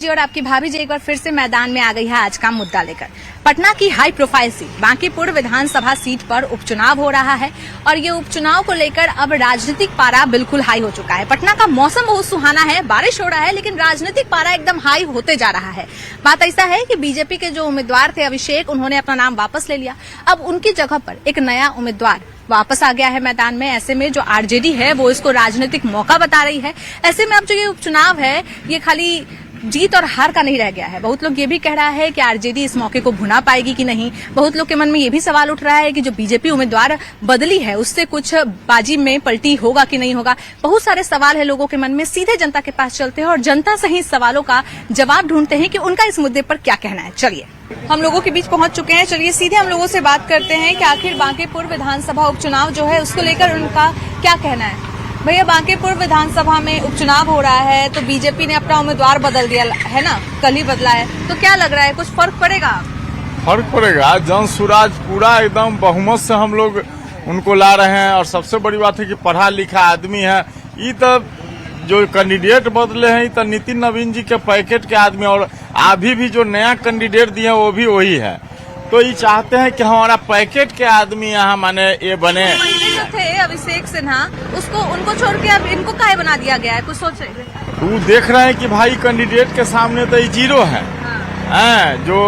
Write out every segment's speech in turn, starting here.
जी और आपकी भाभी जी एक बार फिर से मैदान में आ गई है आज का मुद्दा लेकर। पटना की हाई प्रोफाइल सीट बांकीपुर विधानसभा सीट पर उपचुनाव हो रहा है और ये उपचुनाव को लेकर अब राजनीतिक पारा बिल्कुल हाई हो चुका है। पटना का मौसम बहुत सुहाना है, बारिश हो रहा है, लेकिन राजनीतिक पारा एकदम हाई होते जा रहा है। बात ऐसा है कि बीजेपी के जो उम्मीदवार थे अभिषेक, उन्होंने अपना नाम वापस ले लिया। अब उनकी जगह पर एक नया उम्मीदवार वापस आ गया है मैदान में। ऐसे में जो आरजेडी है वो इसको राजनीतिक मौका बता रही है। ऐसे में अब जो ये उपचुनाव है ये खाली जीत और हार का नहीं रह गया है। बहुत लोग ये भी कह रहा है कि आरजेडी इस मौके को भुना पाएगी कि नहीं। बहुत लोग के मन में ये भी सवाल उठ रहा है कि जो बीजेपी उम्मीदवार बदली है उससे कुछ बाजी में पलटी होगा कि नहीं होगा। बहुत सारे सवाल है लोगों के मन में। सीधे जनता के पास चलते हैं और जनता से ही सवालों का जवाब ढूंढते हैं कि उनका इस मुद्दे पर क्या कहना है। चलिए हम लोगों के बीच पहुंच चुके हैं। चलिए सीधे हम लोगों से बात करते हैं कि आखिर बांकीपुर विधानसभा उपचुनाव जो है उसको लेकर उनका क्या कहना है। भैया, बांकीपुर विधानसभा में उपचुनाव हो रहा है तो बीजेपी ने अपना उम्मीदवार बदल दिया है ना, कल ही बदला है, तो क्या लग रहा है कुछ फर्क पड़ेगा? फर्क पड़ेगा। जन सुराज पूरा एकदम बहुमत से हम लोग उनको ला रहे हैं और सबसे बड़ी बात है कि पढ़ा लिखा आदमी है। ये तो जो कैंडिडेट बदले हैं ये तो नितिन नवीन जी के पैकेट के आदमी, और अभी भी जो नया कैंडिडेट दिए वो भी वही है। तो ये चाहते हैं कि हमारा पैकेट के आदमी यहाँ माने ये बने। जो थे अभिषेक सिन्हा उसको उनको छोड़ के अब इनको काहे बना दिया गया है, कुछ सोच रहे? वो देख रहे हैं कि भाई कैंडिडेट के सामने तो ये जीरो है। जो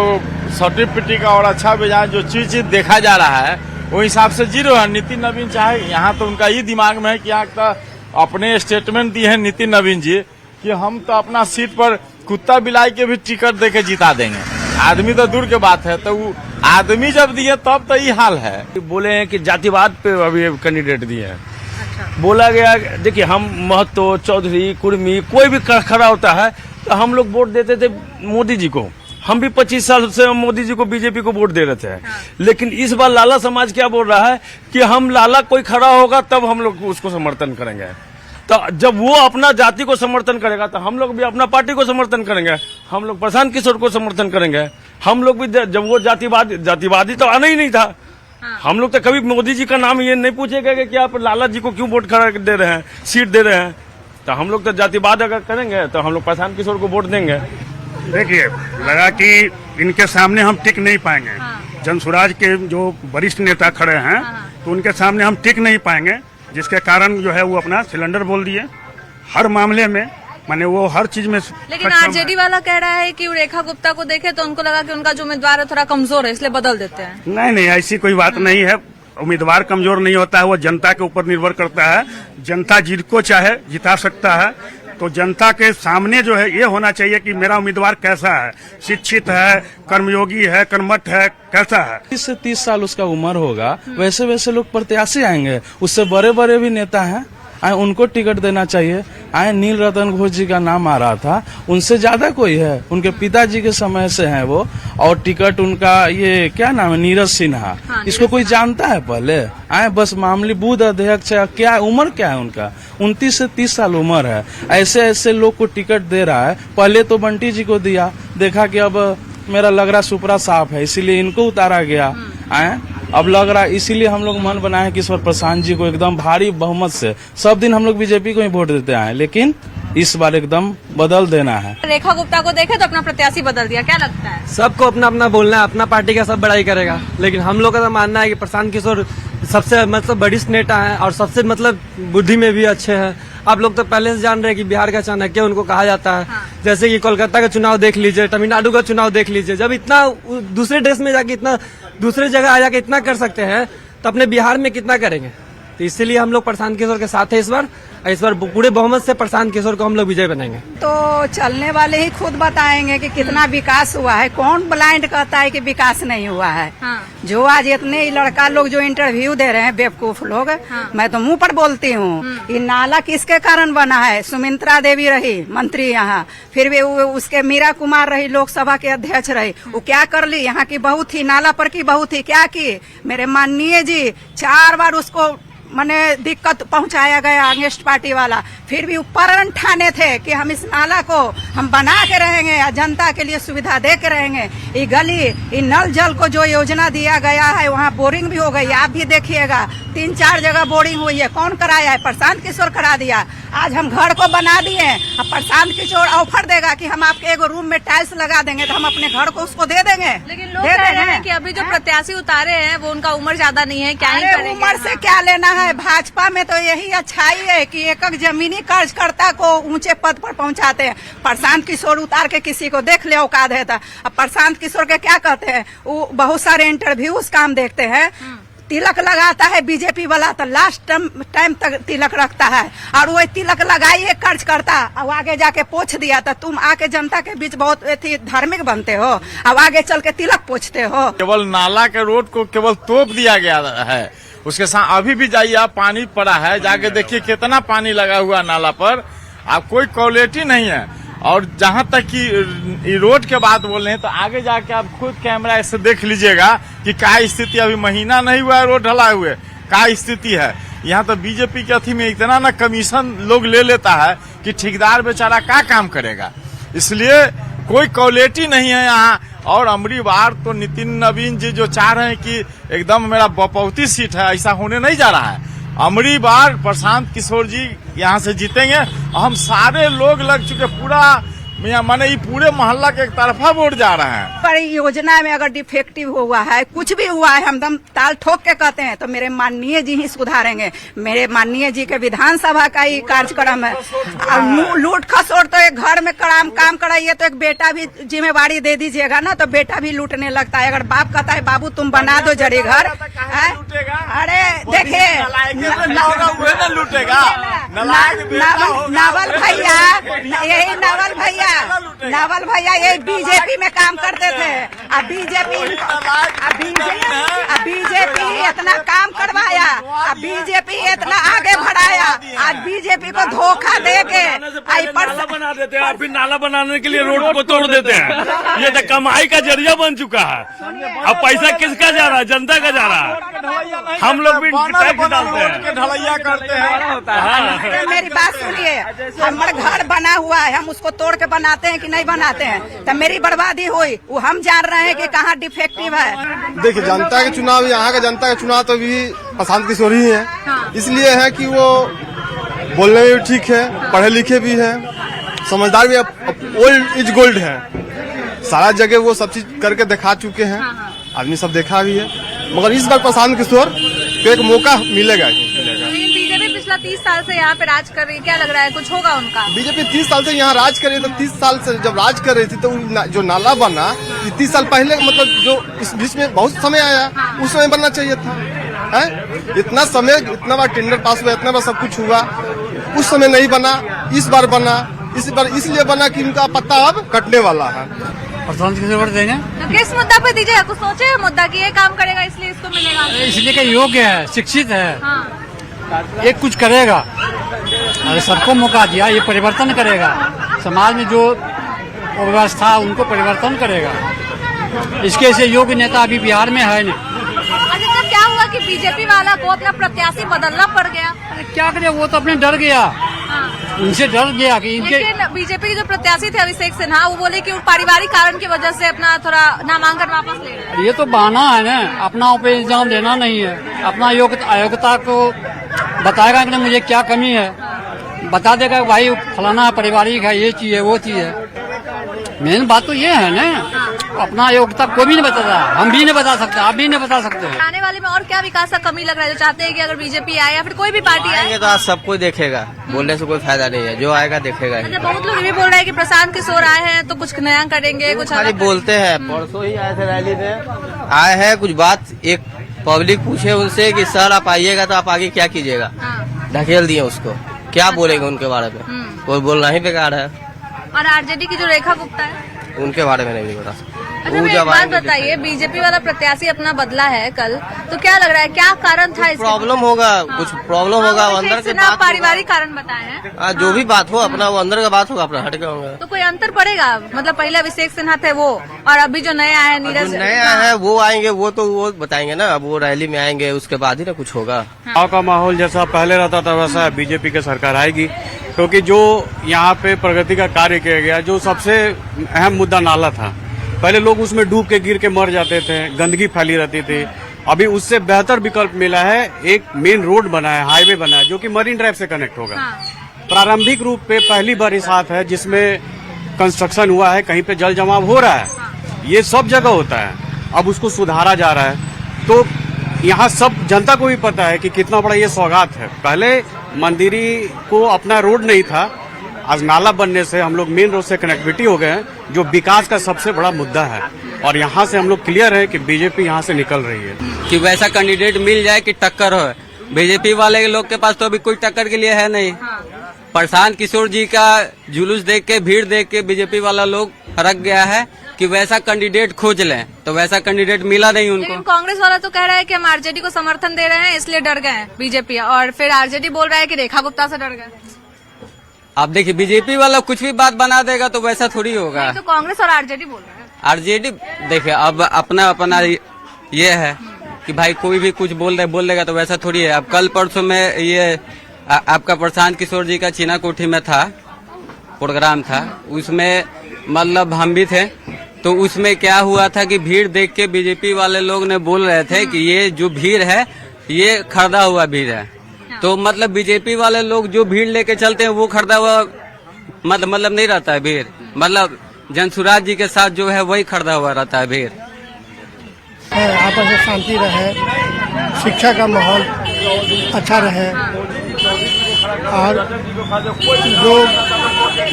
सर्टिफिकेट का और अच्छा बेजा जो चीज देखा जा रहा है वो हिसाब से जीरो है। नितिन नवीन चाहे यहाँ तो उनका ये दिमाग में है कि यहाँ का अपने स्टेटमेंट दिए हैं नितिन नवीन जी कि हम तो अपना सीट पर कुत्ता बिलाई के भी टिकट दे के जिता देंगे। आदमी तो दूर के बात है, तो वो आदमी जब दिए तब तो ये हाल है। बोले हैं कि जातिवाद पे अभी कैंडिडेट दिए हैं। अच्छा। बोला गया, देखिए हम महतो, चौधरी, कुर्मी कोई भी खड़ा होता है तो हम लोग वोट देते थे मोदी जी को। हम भी 25 साल से मोदी जी को, बीजेपी को वोट दे रहे थे। लेकिन इस बार लाला समाज क्या बोल रहा है कि हम लाला कोई खड़ा होगा तब हम लोग उसको समर्थन करेंगे। तो जब वो अपना जाति को समर्थन करेगा तो हम लोग भी अपना पार्टी को समर्थन करेंगे। हम लोग प्रशांत किशोर को समर्थन करेंगे। हम लोग भी जब वो जातिवादी तो आना ही नहीं था। हम लोग तो कभी मोदी जी का नाम ये नहीं पूछेगा कि आप लाला जी को क्यों वोट खड़ा दे रहे हैं, सीट दे रहे हैं। तो हम लोग तो जातिवाद अगर करेंगे तो हम लोग प्रशांत किशोर को वोट देंगे। देखिए, लगा कि इनके सामने हम टिक नहीं पाएंगे। जनसुराज के जो वरिष्ठ नेता खड़े हैं तो उनके सामने हम टिक नहीं पाएंगे, जिसके कारण जो है वो अपना सिलेंडर बोल दिए हर मामले में। माने वो हर चीज में। लेकिन आरजेडी वाला कह रहा है कि रेखा गुप्ता को देखे तो उनको लगा कि उनका जो उम्मीदवार है थोड़ा कमजोर है इसलिए बदल देते हैं। नहीं, ऐसी कोई बात नहीं है। उम्मीदवार कमजोर नहीं होता है, वो जनता के ऊपर निर्भर करता है। जनता जिसको चाहे जिता सकता है। तो जनता के सामने जो है ये होना चाहिए कि मेरा उम्मीदवार कैसा है, शिक्षित है, कर्मयोगी है, कर्मठ है, कैसा है। 30 से 30 साल उसका उम्र होगा, वैसे वैसे लोग प्रत्याशी आएंगे। उससे बड़े बड़े भी नेता हैं, उनको टिकट देना चाहिए। नील रतन घोष जी का नाम आ रहा था, उनसे ज्यादा कोई है, उनके पिताजी के समय से हैं वो। और टिकट उनका ये क्या नाम है, नीरज सिन्हा। इसको कोई जानता है पहले? बस मामूली बूथ अध्यक्ष है। क्या उम्र क्या है उनका? 29 से 30 साल उम्र है। ऐसे ऐसे लोग को टिकट दे रहा है। पहले तो बंटी जी को दिया, देखा कि अब मेरा लग रहा सुपरा साफ है, इसीलिए इनको उतारा गया। अब लग रहा है इसीलिए हम लोग मन बनाए कि इस बार प्रशांत जी को एकदम भारी बहुमत से। सब दिन हम लोग बीजेपी को ही वोट देते हैं, लेकिन इस बार एकदम बदल देना है। रेखा गुप्ता को देखे तो अपना प्रत्याशी बदल दिया, क्या लगता है? सबको अपना अपना बोलना है, अपना पार्टी का सब बड़ाई करेगा, लेकिन हम लोग का तो मानना है कि प्रशांत किशोर सबसे वरिष्ठ नेता है और सबसे बुद्धि में भी अच्छे हैं। आप लोग तो पहले से जान रहे हैं कि बिहार का चाणक्य उनको कहा जाता है। जैसे कि कोलकाता का चुनाव देख लीजिए, तमिलनाडु का चुनाव देख लीजिए। जब इतना दूसरे देश में जाके इतना दूसरे जगह जाके इतना कर सकते हैं तो अपने बिहार में कितना करेंगे। तो इसीलिए हम लोग प्रशांत किशोर के साथ है इस बार पूरे बहुमत से प्रशांत किशोर को हम लोग विजय बनाएंगे। तो चलने वाले ही खुद बताएंगे कि कितना विकास हुआ है। कौन ब्लाइंड कहता है कि विकास नहीं हुआ है? जो आज इतने लड़का लोग जो इंटरव्यू दे रहे हैं बेवकूफ लोग, मैं तो मुंह पर बोलती हूँ। ये नाला किसके कारण बना है? सुमित्रा देवी रही मंत्री यहाँ, फिर भी उसके मीरा कुमार रही लोकसभा के अध्यक्ष रही। वो क्या कर ली? यहाँ की बहू थी, नाला पर की बहू थी, क्या की? मेरे माननीय जी 4 बार उसको माने दिक्कत पहुंचाया गया अगेंस्ट पार्टी वाला, फिर भी प्रण ठाने थे कि हम इस नाला को हम बना के रहेंगे, जनता के लिए सुविधा दे के रहेंगे। ये गली, ये नल जल को जो योजना दिया गया है, वहाँ बोरिंग भी हो गई, आप भी देखिएगा 3-4 जगह बोरिंग हुई है। कौन कराया है? प्रशांत किशोर करा दिया। आज हम घर को बना दिए, अब प्रशांत किशोर ऑफर देगा कि हम आपके एगो रूम में टाइल्स लगा देंगे, तो हम अपने घर को उसको दे देंगे। लेकिन लोग कह रहे हैं कि अभी जो प्रत्याशी उतारे हैं वो उनका उम्र ज्यादा नहीं है, क्या ही अरे करेंगे? उम्र से क्या लेना है? भाजपा में तो यही अच्छाई है कि एक एक जमीनी कार्यकर्ता को ऊंचे पद पर पहुंचाते हैं। प्रशांत किशोर उतार के किसी को देख ले औकात है तो। अब प्रशांत किशोर के क्या कहते हैं, वो बहुत सारे इंटरव्यूज काम देखते हैं, तिलक लगाता है बीजेपी वाला तो लास्ट टाइम तक तिलक रखता है, और वो तिलक लगाइए खर्च करता, अब आगे जाके पोछ दिया तो तुम आके जनता के बीच बहुत धार्मिक बनते हो, अब आगे चल के तिलक पोछते हो। केवल नाला के रोड को केवल तोप दिया गया है, उसके साथ अभी भी जाइए आप, पानी पड़ा है, जाके देखिए कितना पानी लगा हुआ नाला पर, आप कोई क्वालिटी नहीं है। और जहां तक कि रोड के बात बोल रहे हैं तो आगे जाके आप खुद कैमरा से देख लीजिएगा कि क्या स्थिति, अभी महीना नहीं हुआ है रोड ढला हुए, क्या स्थिति है। यहाँ तो बीजेपी के अथी में इतना ना कमीशन लोग ले लेता है कि ठेकेदार बेचारा क्या काम करेगा, इसलिए कोई क्वालिटी नहीं है यहाँ। और अमरी बार तो नितिन नवीन जी जो चाह रहे हैं कि एकदम मेरा बपौती सीट है, ऐसा होने नहीं जा रहा है। अमरी बार प्रशांत किशोर जी यहाँ से जीतेंगे। हम सारे लोग लग चुके, पूरा माने ये पूरे मोहल्ला के एक तरफा वोट जा रहे हैं। पर योजना में अगर डिफेक्टिव हुआ है, कुछ भी हुआ है, हम दम ताल ठोक के कहते हैं तो मेरे माननीय जी ही सुधारेंगे। मेरे माननीय जी के विधानसभा का ही कार्यक्रम है। और लूट खसोट तो एक घर में काम कराइए तो एक बेटा भी जिम्मेवारी दे दीजिएगा ना, तो बेटा भी लूटने लगता है। अगर बाप कहता है बाबू तुम बना दो जरी घर, अरे देखिए लूटेगा नावल भैया ये बीजेपी में काम करते थे, अब बीजेपी इतना काम करवाया, अब बीजेपी इतना आगे बढ़ाया, आज बीजेपी को धोखा दे के नाला बना देते हैं, फिर नाला बनाने के लिए रोड को तोड़ देते हैं। ये तो कमाई का जरिया बन चुका है। अब पैसा किसका जा रहा है? जनता का जा रहा है। हम लोग भी टैक्स डालते हैं, ढलैया करते हैं। मेरी बात सुनिए, हमारा घर बना हुआ है, हम उसको तोड़ के बनाते हैं कि नहीं बनाते हैं, तो मेरी बर्बादी हुई, वो हम जान रहे हैं कि कहाँ डिफेक्टिव है। देखिए जनता के चुनाव, यहाँ का जनता का चुनाव तो भी प्रशांत किशोर ही है। इसलिए है कि वो बोलने में भी ठीक है, पढ़े लिखे भी है, समझदार भी, ओल्ड इज गोल्ड है। सारा जगह वो सब चीज करके दिखा चुके हैं, आदमी सब देखा भी है। मगर इस बार प्रशांत किशोर को एक मौका मिलेगा ही मिलेगा। बीजेपी पिछला 30 साल से यहाँ पे राज कर रही है, क्या लग रहा है कुछ होगा उनका? बीजेपी 30 साल से यहाँ राज कर रही है, तो 30 साल से जब राज कर रही थी तो जो नाला बना 30 साल पहले, मतलब जो इस बीच में बहुत समय आया, उस समय बनना चाहिए था। है इतना समय, इतना बार टेंडर पास हुआ, इतना बार सब कुछ हुआ, उस समय नहीं बना, इस बार बना। इस बार इसलिए बना कि इनका पत्ता अब कटने वाला है। प्रशांत किशोर देंगे। तो किस मुद्दा पे दीजिए? कुछ सोचे है मुद्दा कि ये काम करेगा इसलिए इसको मिलेगा? इसलिए कि योग्य है, शिक्षित है, हाँ। एक कुछ करेगा, अरे सबको मौका दिया, ये परिवर्तन करेगा, समाज में जो व्यवस्था उनको परिवर्तन करेगा। इसके से योग्य नेता अभी बिहार में है नहीं। अच्छा, तब क्या हुआ कि बीजेपी वाला को अपना प्रत्याशी बदलना पड़ गया? अरे क्या करे, वो तो अपने डर गया, इनसे डर गया कि इनके। लेकिन बीजेपी के जो प्रत्याशी थे अभिषेक सिन्हा, वो बोले कि वो पारिवारिक कारण की वजह से अपना थोड़ा नामांकन वापस ले रहे हैं। ये तो बहाना है ना, अपना पे इल्जाम देना नहीं है। अपना अयोग्यता को बताएगा कि मुझे क्या कमी है, बता देगा भाई फलाना पारिवारिक है, ये चीज है, वो चीज है। मेन बात तो ये है ना, अपना योग्यता कोई भी नहीं बताता, हम भी नहीं बता सकते, आप भी नहीं बता सकते। आने वाले में और क्या विकास का कमी लग रहा है जो चाहते हैं कि अगर बीजेपी आए या फिर कोई भी पार्टी आए? तो आज सबको देखेगा, बोलने से कोई फायदा नहीं है, जो आएगा देखेगा ही। अच्छा, बहुत लोग ये भी बोल रहे हैं कि प्रशांत किशोर आए हैं तो कुछ नया करेंगे, कुछ खाली बोलते हैं। परसों ही आए थे रैली में, आए हैं कुछ बात, एक पब्लिक पूछे उनसे कि सर आप आइएगा तो आप आगे क्या कीजिएगा, ढकेल दिए उसको, क्या बोलेंगे उनके बारे में, कोई बोलना ही बेकार है। और आरजेडी की जो रेखा गुप्ता है, उनके बारे में नहीं बता सकता। अच्छा, वो एक जब बात आएंगे बताइए, बीजेपी वाला प्रत्याशी अपना बदला है कल, तो क्या लग रहा है, क्या कारण था इसके? प्रॉब्लम होगा, कुछ प्रॉब्लम होगा, वो अंदर के बात पारिवारिक कारण बताए हैं। जो भी बात हो अपना, वो अंदर का बात होगा, अपना हट के होगा। तो कोई अंतर पड़ेगा? मतलब पहले अभिषेक सिन्हा थे वो, और अभी जो नए आए हैं नीरज, जो नया है वो आएंगे, वो तो वो बताएंगे ना, अब वो रैली में आएंगे, उसके बाद ही ना कुछ होगा। गाँव का माहौल जैसा पहले रहता था वैसा बीजेपी की सरकार आएगी, क्योंकि जो यहाँ पे प्रगति का कार्य किया गया, जो सबसे अहम मुद्दा नाला था, पहले लोग उसमें डूब के गिर के मर जाते थे, गंदगी फैली रहती थी। अभी उससे बेहतर विकल्प मिला है, एक मेन रोड बना है, हाईवे बना है, जो कि मरीन ड्राइव से कनेक्ट होगा। प्रारंभिक रूप पे पहली बरसात है जिसमें कंस्ट्रक्शन हुआ है, कहीं पे जल जमाव हो रहा है, ये सब जगह होता है, अब उसको सुधारा जा रहा है। तो यहाँ सब जनता को भी पता है कि कितना बड़ा ये सौगात है। पहले मंदिरी को अपना रोड नहीं था, आज नाला बनने से हम लोग मेन रोड से कनेक्टिविटी हो गए हैं, जो विकास का सबसे बड़ा मुद्दा है। और यहाँ से हम लोग क्लियर है कि बीजेपी यहाँ से निकल रही है। कि वैसा कैंडिडेट मिल जाए कि टक्कर हो। बीजेपी वाले लोग के पास तो अभी कोई टक्कर के लिए है नहीं। प्रशांत किशोर जी का जुलूस देख के, भीड़ देख के बीजेपी वाला लोग हरक गया है कि वैसा कैंडिडेट खोज लें, तो वैसा कैंडिडेट मिला नहीं उनको। लेकिन कांग्रेस वाला तो कह रहा है कि हम आरजेडी को समर्थन दे रहे हैं इसलिए डर गए हैं बीजेपी, और फिर आरजेडी बोल रहा है कि रेखा गुप्ता से डर गए। आप देखिए, बीजेपी वाला कुछ भी बात बना देगा तो वैसा थोड़ी होगा। तो कांग्रेस और आरजेडी बोल रहे हैं। आरजेडी देखिए, अब अपना अपना ये है कि भाई कोई भी कुछ बोल देगा तो वैसा थोड़ी है। अब कल परसों में ये आपका प्रशांत किशोर जी का चीना कोठी में था, प्रोग्राम था, उसमें मतलब हम भी थे, तो उसमें क्या हुआ था कि भीड़ देख के बीजेपी वाले लोग ने बोल रहे थे कि ये जो भीड़ है ये खरीदा हुआ भीड़ है। तो मतलब बीजेपी वाले लोग जो भीड़ लेके चलते हैं वो खरीदा हुआ मतलब नहीं रहता है भीड़, मतलब जनसुराज जी के साथ जो है वही खरीदा हुआ रहता है भीड़। आपस में शांति रहे, शिक्षा का माहौल अच्छा रहे, और जो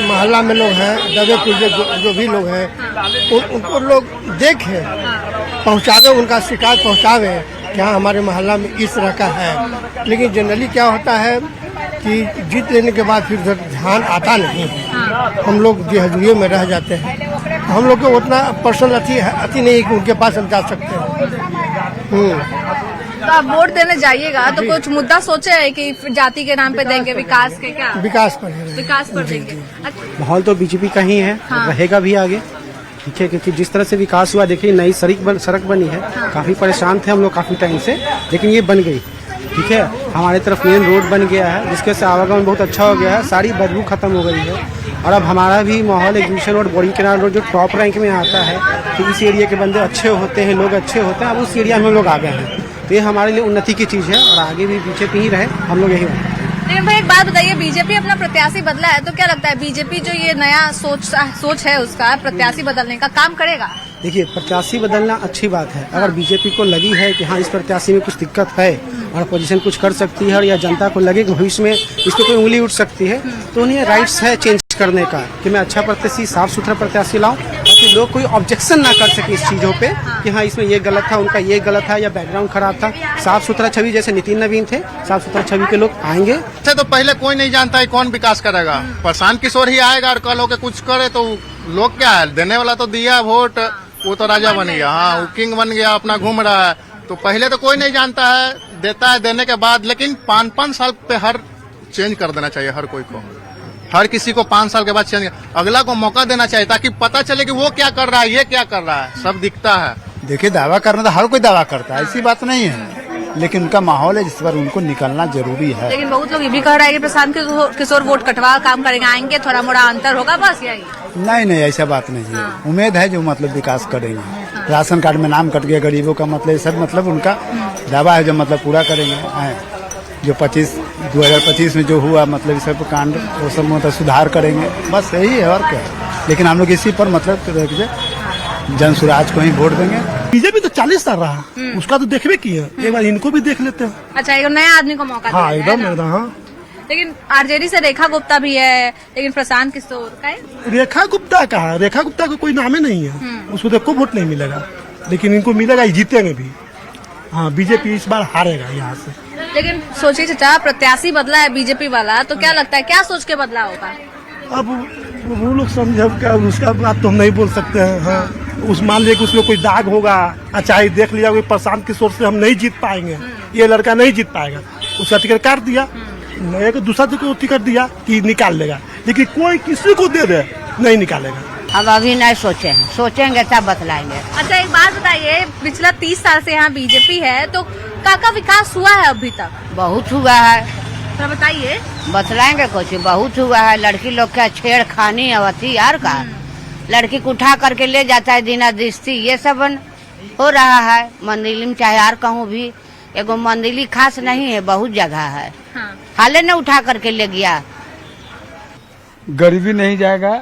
मोहल्ला में लोग हैं, दबे कुचले जो भी लोग हैं, उनको लोग देखें, पहुंचावे, उनका शिकायत पहुंचावे कि हाँ हमारे मोहल्ला में इस तरह का है। लेकिन जनरली क्या होता है कि जीत लेने के बाद फिर ध्यान आता नहीं है, हम लोग बेहजूरियों में रह जाते हैं। हम लोग को उतना पर्सनल अति नहीं है कि उनके पास हम जा सकते हैं। तो आप वोट देने जाइएगा तो कुछ मुद्दा सोचे है कि जाति के नाम पे देंगे, विकास के? क्या विकास पर देंगे? माहौल तो बीजेपी का ही है, रहेगा भी आगे, ठीक है, क्योंकि जिस तरह से विकास हुआ, देखिए नई सड़क बनी है, काफी परेशान थे हम लोग काफी टाइम से, लेकिन ये बन गई, ठीक है। हमारे तरफ मेन रोड बन गया है, जिसके से आवागमन बहुत अच्छा हो गया है, सारी बदबू खत्म हो गई है। और अब हमारा भी माहौल एग्जीबिशन रोड, बोरी कैनाल रोड जो टॉप रैंक में आता है, तो इस एरिया के बंदे अच्छे होते हैं, लोग अच्छे होते हैं, अब उस एरिया में हम लोग आ गए हैं, तो ये हमारे लिए उन्नति की चीज है, और आगे भी बीजेपी ही रहे, हम लोग यही होते हैं। लेकिन भाई एक बात बताइए, बीजेपी अपना प्रत्याशी बदला है, तो क्या लगता है बीजेपी जो ये नया सोच है उसका प्रत्याशी बदलने का काम करेगा? देखिए, प्रत्याशी बदलना अच्छी बात है। अगर बीजेपी को लगी है कि हाँ इस प्रत्याशी में कुछ दिक्कत है और अपोजिशन कुछ कर सकती है, और या जनता को लगे कि भविष्य में इस पर कोई उंगली उठ सकती है, तो उन्हें राइट्स है चेंज करने का कि मैं अच्छा प्रत्याशी, साफ सुथरा प्रत्याशी लाऊं, ताकि लोग कोई ऑब्जेक्शन ना कर सके इस चीजों पे कि हाँ इसमें ये गलत था, उनका ये गलत था, या बैकग्राउंड खराब था। साफ सुथरा छवि, जैसे नितिन नवीन थे, साफ सुथरा छवि के लोग आएंगे। तो पहले कोई नहीं जानता है कौन विकास करेगा, प्रशांत किशोर ही आएगा, और कल होके कुछ करे तो लोग क्या है, देने वाला तो दिया वोट, वो तो राजा बन गया, हाँ वो किंग बन गया, अपना घूम रहा है। तो पहले तो कोई नहीं जानता है, देता है देने के बाद, लेकिन 5-5 साल पे हर चेंज कर देना चाहिए, हर कोई को, हर किसी को 5 साल के बाद चेंज, अगला को मौका देना चाहिए, ताकि पता चले कि वो क्या कर रहा है, ये क्या कर रहा है, सब दिखता है। देखिए, दावा करना तो हर कोई दावा करता है, ऐसी बात नहीं है, लेकिन उनका माहौल है जिस पर उनको निकलना जरूरी है। लेकिन बहुत लोग ये भी कह रहे हैं कि प्रशांत किशोर वोट कटवा काम करेंगे, आएंगे, थोड़ा मोड़ा अंतर होगा, बस यही। नहीं, ऐसा बात नहीं है। उम्मीद है जो मतलब विकास करेंगे। राशन कार्ड में नाम कट गया गरीबों का, मतलब सब मतलब उनका दावा है जो मतलब पूरा करेंगे। जो 2025 में जो हुआ मतलब इस सब कांड, वो सब मतलब सुधार करेंगे, बस यही है और क्या। लेकिन हम लोग इसी पर मतलब जनसुराज को ही वोट देंगे। बीजेपी तो 40 साल रहा, उसका तो देखबे किया, एक बार इनको भी देख लेते हैं। अच्छा, एक नया आदमी को मौका हाँ, एकदम। हाँ, लेकिन आरजेडी से रेखा गुप्ता भी है, लेकिन प्रशांत किशोर का है। रेखा गुप्ता का है, रेखा गुप्ता का कोई नाम ही नहीं है, उसको तो कोई वोट नहीं मिलेगा, लेकिन इनको मिलेगा, जीतेंगे भी। हाँ, बीजेपी इस बार हारेगा यहाँ से। लेकिन सोचिए चाचा, प्रत्याशी बदला है बीजेपी वाला, तो क्या लगता है क्या सोच के बदला होगा? अब वो लोग समझे क्या, उसका बात तो हम नहीं बोल सकते हैं। हाँ, उस मान लिया कि उसमें कोई दाग होगा, अच्छा देख लिया कि प्रशांत किशोर से हम नहीं जीत पाएंगे, ये लड़का नहीं जीत पाएगा, उसका टिकट काट दिया, नया को दूसरा को टिकट दिया कि निकाल लेगा, लेकिन कोई किसी को दे दे नहीं निकालेगा। हम अभी नहीं सोचे हैं, सोचेंगे तब बतलाएंगे। अच्छा एक बात बताइए, पिछला 30 साल से यहाँ बीजेपी है, तो का विकास हुआ है अभी तक? बहुत हुआ है, तो बताइए। बतलाएंगे कुछ, बहुत हुआ है। लड़की लोग का छेड़खानी अवधि यार का, लड़की को उठा करके ले जाता है दीना दृष्टि, ये सब हो रहा है। मंदिर में चाहे यार कहूँ भी, एगो मंदिर खास नहीं है, बहुत जगह है। हाले ने उठा करके ले गया। गरीबी नहीं जाएगा।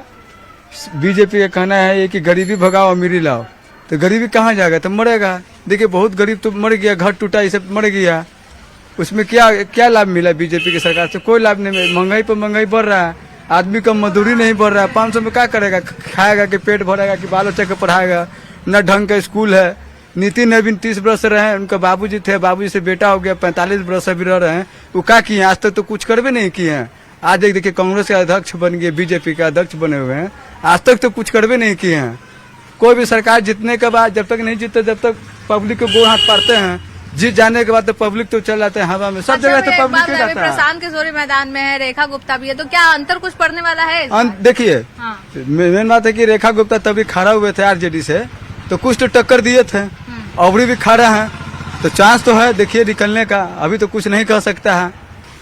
बीजेपी का कहना है कि गरीबी भगाओ अमीरी लाओ, तो गरीबी कहाँ जाएगा? तो मरेगा। देखिए बहुत गरीब तो मर गया, घर टूटा, ये सब मर गया, उसमें क्या लाभ मिला बीजेपी की सरकार से? कोई लाभ नहीं। महंगाई पर महंगाई बढ़ रहा है, आदमी का मजदूरी नहीं बढ़ रहा है। 500 में क्या करेगा? खाएगा कि पेट भरेगा कि बाल बच्चे को पढ़ाएगा? न ढंग का स्कूल है। नितिन नवीन 30 वर्ष रहे हैं, उनका बाबूजी थे, बाबूजी से बेटा हो गया, 45 वर्ष अभी रह रहे हैं। वो क्या किए? आज तक तो कुछ करवे नहीं किए हैं। आज एक देखिए कांग्रेस के अध्यक्ष बन गए, बीजेपी के अध्यक्ष बने हुए हैं, आज तक तो कुछ करवे नहीं किए हैं। कोई भी सरकार जीतने के बाद जब तक नहीं जीतते, जब तक पब्लिक को गोड़ हाथ पाड़ते हैं, जीत जाने के बाद तो पब्लिक तो चल जाते हैं हवा में, सब जगह तो पब्लिक ही जाता है। प्रशांत किशोर मैदान में है, रेखा गुप्ता भी है, तो क्या अंतर कुछ पड़ने वाला है? देखिए मेन बात है कि रेखा गुप्ता तभी खड़ा हुए थे आरजेडी से, तो कुछ तो टक्कर दिए थे, अबरी भी खड़ा है, तो चांस तो है देखिए निकलने का। अभी तो कुछ नहीं कह सकता है।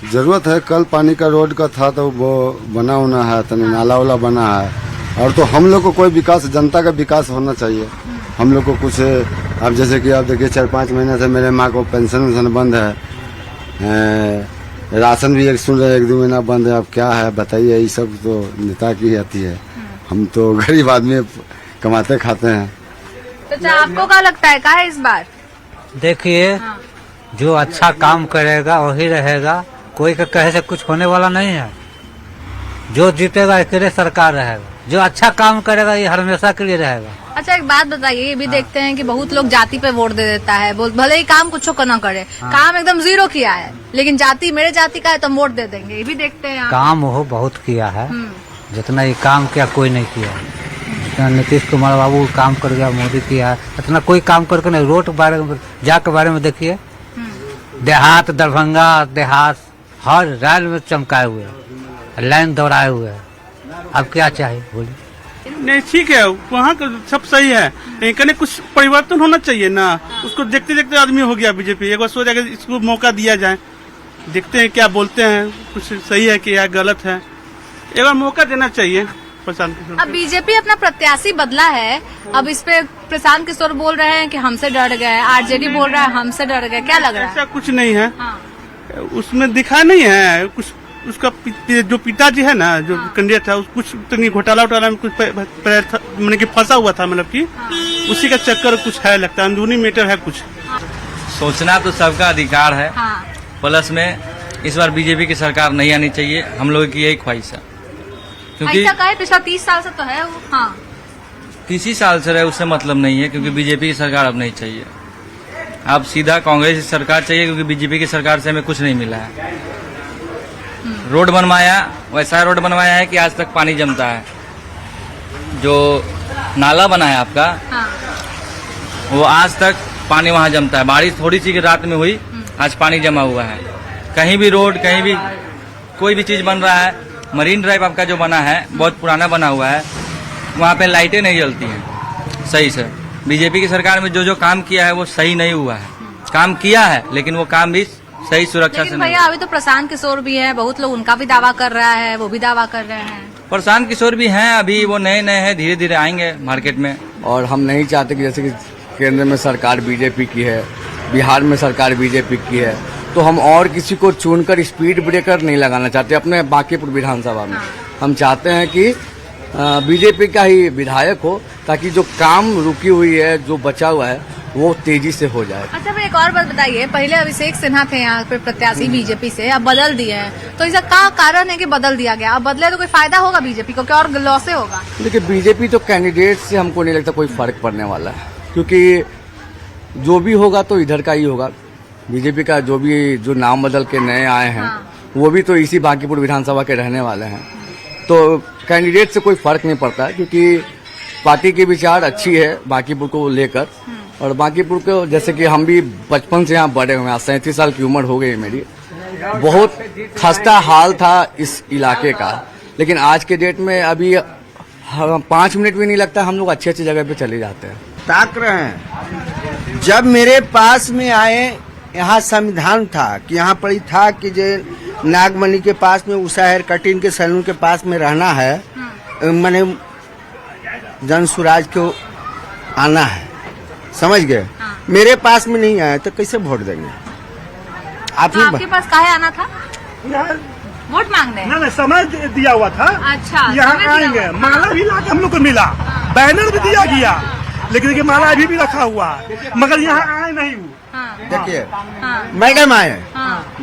जरूरत है, कल पानी का रोड का था तो वो बना होना है, तो नाला वाला बना है। और तो हम लोग को कोई विकास, जनता का विकास होना चाहिए। हम लोग को कुछ, अब जैसे कि आप देखिए 4-5 महीने से मेरे माँ को पेंशन बंद है, राशन भी सुन रहे 1-2 महीना बंद है। अब क्या है बताइए, ये सब तो नेता की आती है, हम तो गरीब आदमी कमाते खाते हैं। तो आपको क्या लगता है, क्या है इस बार? देखिए जो अच्छा काम करेगा वही रहेगा, कोई का कहे से कुछ होने वाला नहीं है। जो जीतेगा इसके सरकार रहेगा, जो अच्छा काम करेगा ये हमेशा के लिए रहेगा। अच्छा एक बात बताइए, ये भी देखते हैं कि बहुत लोग जाति पे वोट दे देता है, भले ही काम कुछ को न करे, काम एकदम 0 किया है, लेकिन जाति मेरे जाति का है तो वोट दे देंगे, ये भी देखते हैं। काम वो बहुत किया है, जितना ये काम किया कोई नहीं किया। जितना नीतीश कुमार बाबू काम कर गया, मोदी किया है, इतना कोई काम करके नहीं। रोड के बारे में जाके बारे में देखिए, देहात, दरभंगा देहात हर रेल में चमकाए हुए, लाइन दौड़ाए हुए। अब क्या चाहिए बोलिए? नहीं ठीक है, वहाँ का सब सही है, लेकिन कुछ परिवर्तन होना चाहिए ना। उसको देखते देखते आदमी हो गया बीजेपी। एक बार सोचा कि इसको मौका दिया जाए, देखते हैं क्या बोलते हैं, कुछ सही है कि या गलत है। एक बार मौका देना चाहिए प्रशांत किशोर। अब बीजेपी अपना प्रत्याशी बदला है, अब इस पे प्रशांत किशोर बोल रहे हैं कि हमसे डर गए, आरजेडी बोल रहा है हमसे डर गए, क्या लग रहा है? ऐसा कुछ नहीं है, उसमें दिखा नहीं है कुछ। उसका जो पिताजी है ना, जो कैंडिडेट है, कुछ तो घोटाला में कुछ मैंने कि फंसा हुआ था, मतलब कि उसी का चक्कर कुछ है, लगता है अंदरूनी मैटर है कुछ। सोचना तो सबका अधिकार है, प्लस में इस बार बीजेपी की सरकार नहीं आनी चाहिए, हम लोगों की यही ख्वाहिश है। क्योंकि ऐसा कहे पिछला 30 साल से तो है वो। 30 साल से रहे उससे मतलब नहीं है, क्योंकि बीजेपी की सरकार अब नहीं चाहिए। अब सीधा कांग्रेस की सरकार चाहिए, क्योंकि बीजेपी की सरकार से हमें कुछ नहीं मिला है। रोड बनवाया, वैसा रोड बनवाया है कि आज तक पानी जमता है। जो नाला बना है आपका, वो आज तक पानी वहाँ जमता है। बारिश थोड़ी सी रात में हुई, आज पानी जमा हुआ है। कहीं भी रोड, कहीं भी कोई भी चीज बन रहा है। मरीन ड्राइव आपका जो बना है बहुत पुराना बना हुआ है, वहाँ पे लाइटें नहीं जलती हैं सही से। बीजेपी की सरकार में जो जो काम किया है वो सही नहीं हुआ है। काम किया है लेकिन वो काम भी सही सुरक्षा से नहीं। भैया अभी तो प्रशांत किशोर भी है, बहुत लोग उनका भी दावा कर रहा है, वो भी दावा कर रहे हैं। प्रशांत किशोर भी हैं, अभी वो नए हैं, धीरे धीरे आएंगे मार्केट में। और हम नहीं चाहते कि जैसे कि केंद्र में सरकार बीजेपी की है, बिहार में सरकार बीजेपी की है, तो हम और किसी को चुनकर स्पीड ब्रेकर नहीं लगाना चाहते अपने बांकीपुर विधानसभा में। हम चाहते हैं कि बीजेपी का ही विधायक हो, ताकि जो काम रुकी हुई है, जो बचा हुआ है, वो तेजी से हो जाए। अच्छा भाई एक और बात बताइए, पहले अभिषेक सिन्हा थे यहाँ पे प्रत्याशी बीजेपी से, अब बदल दिए हैं, तो इसका क्या कारण है कि बदल दिया गया? अब बदले तो कोई फायदा होगा बीजेपी को, क्या और लॉसे होगा? देखिए बीजेपी तो कैंडिडेट से हमको नहीं लगता कोई फर्क पड़ने वाला है, क्योंकि जो भी होगा तो इधर का ही होगा। बीजेपी का जो नाम बदल के नए आए हैं, वो भी तो इसी बांकीपुर विधानसभा के रहने वाले हैं, तो कैंडिडेट से कोई फर्क नहीं पड़ता, क्योंकि पार्टी की विचार अच्छी है बांकीपुर को लेकर। और बांकीपुर को जैसे कि हम भी बचपन से यहाँ बड़े हुए हैं, 37 साल की उम्र हो गई है मेरी। बहुत खस्ता हाल था इस इलाके का, लेकिन आज के डेट में अभी 5 मिनट भी नहीं लगता, हम लोग अच्छी अच्छी जगह पे चले जाते हैं। ताक रहे हैं। जब मेरे पास में आए, यहाँ संविधान था कि यहाँ पर ही था कि जो नागमणि के पास में, उषा हेयर कटिंग के सैलून के पास में रहना है, मैंने जन स्वराज को आना है, समझ गए। मेरे पास में नहीं आए तो कैसे वोट देंगे आप? तो आपके पास काहे आना था? वोट मांगने? ना समय दिया हुआ था। अच्छा, यहाँ आएंगे, माला भी लाके हम लोग को मिला, बैनर भी दिया गया, लेकिन देखिए माला अभी भी रखा हुआ, मगर यहाँ आए नहीं। देखिए मैडम आए,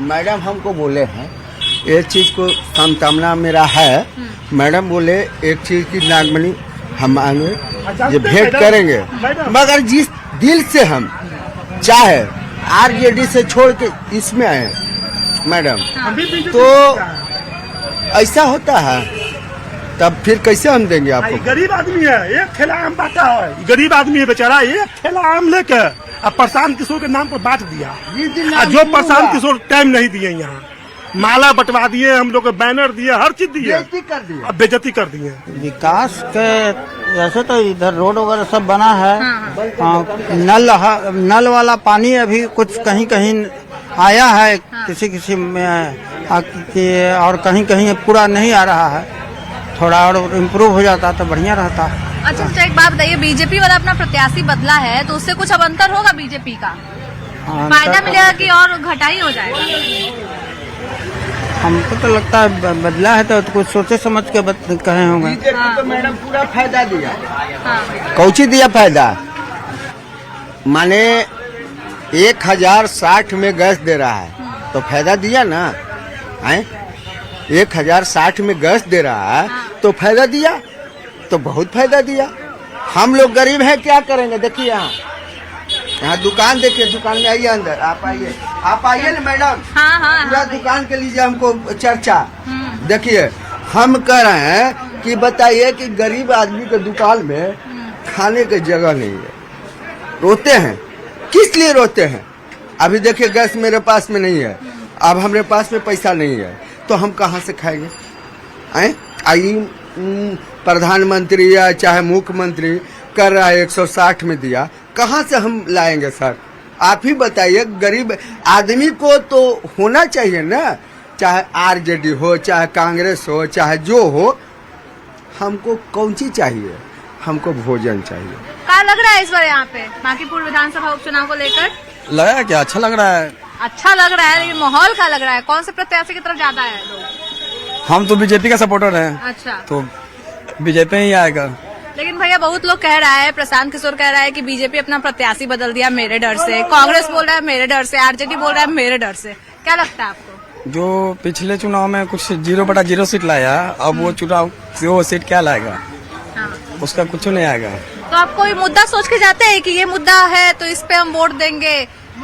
मैडम हमको बोले हैं एक चीज को कामना मेरा है। मैडम बोले एक चीज की नागमणि हम आएंगे, ये भेंट करेंगे, मगर जिस दिल से हम चाहे आरजेडी से छोड़ के इसमें आए मैडम, तो ऐसा होता है, तब फिर कैसे हम देंगे आपको? गरीब आदमी है, एक थैला आम बांटा है, गरीब आदमी है बेचारा, एक थैला आम लेके अब प्रशांत किशोर के नाम पर बांट दिया। जो प्रशांत किशोर टाइम नहीं दिए, यहाँ माला बंटवा दिए, हम लोग को बैनर दिए, हर चीज दिए, अब बेइज्जती कर दिए। विकास के वैसे तो इधर रोड वगैरह सब बना है। नल वाला पानी अभी कुछ कहीं कहीं आया है, किसी में और कहीं कहीं पूरा नहीं आ रहा है। थोड़ा और इम्प्रूव हो जाता तो बढ़िया रहता। अच्छा, एक बात बताइए, बीजेपी वाला अपना प्रत्याशी बदला है तो उससे कुछ अब अंतर होगा बीजेपी का? फायदा मिलेगा कि और घटाई हो जाएगा? हमको तो लगता है बदला है तो कुछ सोचे समझ के कहे होंगे। बीजेपी तो मैडम पूरा फायदा दिया। कौची दिया फायदा? माने 1060 में गैस दे रहा है तो फायदा दिया ना। 1060 में गैस दे रहा है तो फायदा दिया, तो बहुत फायदा दिया। हम लोग गरीब हैं, क्या करेंगे? देखिए यहाँ दुकान देखिए, दुकान में आइए अंदर, आप आइए ना मैडम। पूरा दुकान के लीजिए हमको चर्चा। देखिए हम कह रहे हैं कि बताइए कि गरीब आदमी के दुकान में खाने की जगह नहीं है, रोते हैं। किस लिए रोते हैं? अभी देखिए गैस मेरे पास में नहीं है, अब हमारे पास में पैसा नहीं है तो हम कहाँ से खाएंगे? आई प्रधानमंत्री या चाहे मुख्यमंत्री कर रहा है 160 में दिया, कहाँ से हम लाएंगे सर? आप ही बताइए। गरीब आदमी को तो होना चाहिए ना, चाहे आरजेडी हो, चाहे कांग्रेस हो, चाहे जो हो, हमको कौन सी चाहिए? हमको भोजन चाहिए। क्या लग रहा है इस बार यहाँ पे बांकीपुर विधानसभा उपचुनाव को लेकर? लगा है क्या? अच्छा लग रहा है। अच्छा लग रहा है, लेकिन माहौल क्या लग रहा है? कौन से प्रत्याशी की तरफ ज्यादा है लोग? हम तो बीजेपी का सपोर्टर हैं। अच्छा, तो बीजेपी ही आएगा। लेकिन भैया बहुत लोग कह रहा है, प्रशांत किशोर कह रहा है कि बीजेपी अपना प्रत्याशी बदल दिया मेरे डर से, कांग्रेस बोल रहा है मेरे डर से, आरजेडी बोल रहा है मेरे डर से। क्या लगता है आपको? जो पिछले चुनाव में कुछ 0/0 सीट लाया, अब वो चुनाव वो सीट क्या लाएगा? उसका कुछ नहीं आएगा। तो आप कोई मुद्दा सोच के जाते हैं कि ये मुद्दा है तो इस पे हम वोट देंगे,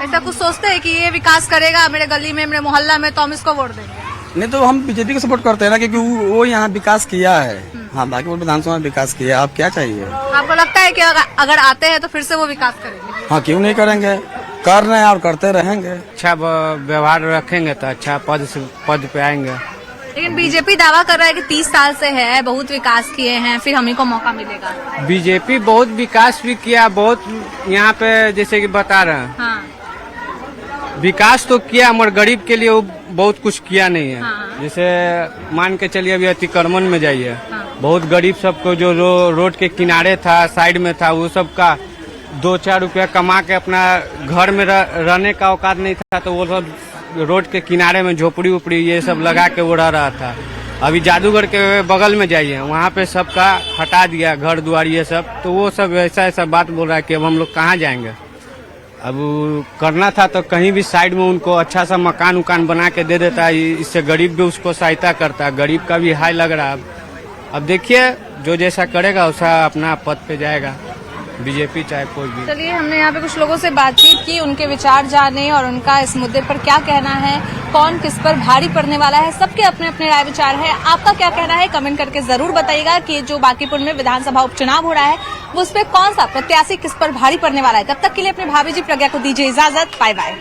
ऐसा कुछ सोचते हैं कि ये विकास करेगा मेरे गली में, मेरे मोहल्ला में, तो हम इसको वोट देंगे? नहीं, तो हम बीजेपी को सपोर्ट करते हैं ना, क्योंकि वो यहाँ विकास किया है। हाँ, बाकी विधानसभा में विकास किया, आप क्या चाहिए? आपको लगता है कि अगर आते हैं तो फिर से वो विकास करेंगे? हाँ, क्यों नहीं करेंगे? कर रहे हैं और करते रहेंगे। अच्छा व्यवहार रखेंगे तो अच्छा पद पे आएंगे। लेकिन बीजेपी दावा कर रहा है कि 30 साल से है, बहुत विकास किए हैं, फिर हमी को मौका मिलेगा। बीजेपी बहुत विकास भी किया, बहुत यहाँ पे जैसे कि बता रहे हैं। हाँ। विकास तो किया, मगर गरीब के लिए वो बहुत कुछ किया नहीं है। हाँ। जैसे मान के चलिए अभी अतिक्रमण में जाइए। हाँ। बहुत गरीब सबको जो रोड के किनारे था, साइड में था, वो सब का 2-4 रुपया कमा के अपना घर में रहने का औकात नहीं था, तो वो सब रोड के किनारे में झोपड़ी उपड़ी ये सब लगा के वो रह रहा था। अभी जादूगर के बगल में जाइए, वहाँ पे सबका हटा दिया घर द्वार ये सब, तो वो सब ऐसा बात बोल रहा है कि अब हम लोग कहाँ जाएंगे। अब करना था तो कहीं भी साइड में उनको अच्छा सा मकान उकान बना के दे देता है, इससे गरीब भी उसको सहायता करता है। गरीब का भी हाई लग रहा है। अब देखिए जो जैसा करेगा वैसा अपना पद पे जाएगा, बीजेपी चाहे कोई भी। चलिए, हमने यहाँ पे कुछ लोगों से बातचीत की, उनके विचार जाने और उनका इस मुद्दे पर क्या कहना है कौन किस पर भारी पड़ने वाला है, सबके अपने अपने राय विचार है। आपका क्या कहना है कमेंट करके जरूर बताइएगा कि जो बांकीपुर में विधानसभा उपचुनाव हो रहा है वो उस पर कौन सा प्रत्याशी किस पर भारी पड़ने वाला है। तब तक के लिए अपने भाभी जी प्रज्ञा को दीजिए इजाजत। Bye bye.